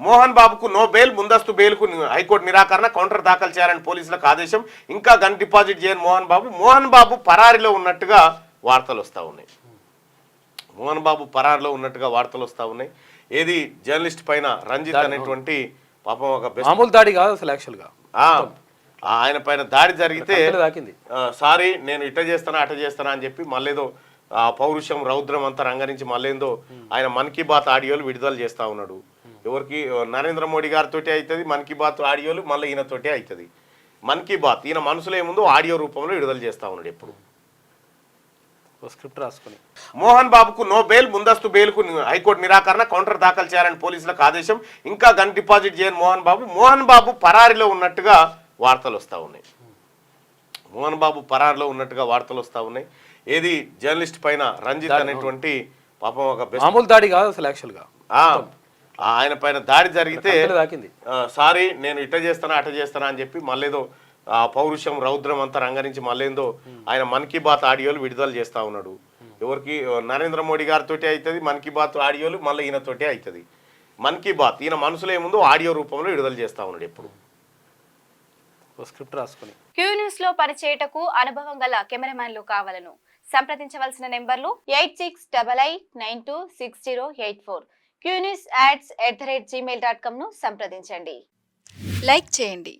మోహన్ బాబుకు no bail, ముందస్తు బెయిల్కు high court నిరాకరణ, కౌంటర్ దాఖలు చేయాలని పోలీసులకు ఆదేశం. ఇంకా గన్ డిపాజిట్ చేయని మోహన్ బాబు పరారీలో ఉన్నట్టుగా వార్తలు వస్తూ ఉన్నాయి. మోహన్ బాబు పరారీలో ఉన్నట్టుగా వార్తలు వస్తూ ఉన్నాయి. ఏది జర్నలిస్ట్ పైన రంజిత్ అనేటువంటి పాపం ఒక మామూలు దాడి కాదు అసలు యాక్చువల్గా. ఆయన పైన దాడి జరిగితే సారీ నేను ఇట చేస్తానా అట చేస్తానా అని చెప్పి మళ్ళేదో పౌరుషం రౌద్రం అంతా రంగరించి మళ్ళేందో ఆయన మన్ కీ బాత్ ఆడియోలు విడుదల చేస్తూ ఉన్నాడు. ఎవరికి నరేంద్ర మోడీ గారితో అవుతుంది మన్ కీ బాత్ ఆడియోలు, మళ్ళీ ఈయనతోటే అవుతుంది మన్ కీ బాత్. ఈయన మనసులో ఏముందో ఆడియో రూపంలో విడుదల చేస్తూ ఉన్నాడు. ఎప్పుడు స్క్రిప్ట్ రాసుకుని మోహన్ బాబుకు నో బెయిల్, ముందస్తు బెయిల్కు హైకోర్టు నిరాకరణ, కౌంటర్ దాఖలు చేయాలని పోలీసులకు ఆదేశం. ఇంకా గన్ డిపాజిట్ చేయని మోహన్ బాబు పరారీలో ఉన్నట్టుగా వార్తలు వస్తూ ఉన్నాయి. మోహన్ బాబు పరారీలో ఉన్నట్టుగా వార్తలు వస్తూ ఉన్నాయి. ఏది జర్నలిస్ట్ పైన రంజిత్ అనేటువంటి పాపం ఒక మామూలు దాడి కాదు అసలు యాక్చువల్గా. ఆయన పైన దాడి జరిగితే సారీ నేను ఇట చేస్తానా అట చేస్తానా అని చెప్పి మళ్ళేదో పౌరుషం రౌద్రం అంతా రంగరించి మళ్ళేందో ఆయన మన్ కీ బాత్ ఆడియోలు విడుదల చేస్తూ ఉన్నాడు. ఎవరికి నరేంద్ర మోడీ గారితో అవుతుంది మన్ కీ బాత్ ఆడియోలు, మళ్ళీ ఈయనతోటే అవుతుంది మన్ కీ బాత్. ఈయన మనసులో ఏముందో ఆడియో రూపంలో విడుదల చేస్తూ ఉన్నాడు. ఎప్పుడు స్క్రిప్ట్ రాసుకుని క్యూ న్యూస్ లో పనిచేయటకు అనుభవం గల కెమెరామ్యాన్లు కావాలను సంప్రదించవలసిన నెంబర్లు 8688926084. qnewsads@gmail.com ను సంప్రదించండి. లైక్ చేయండి.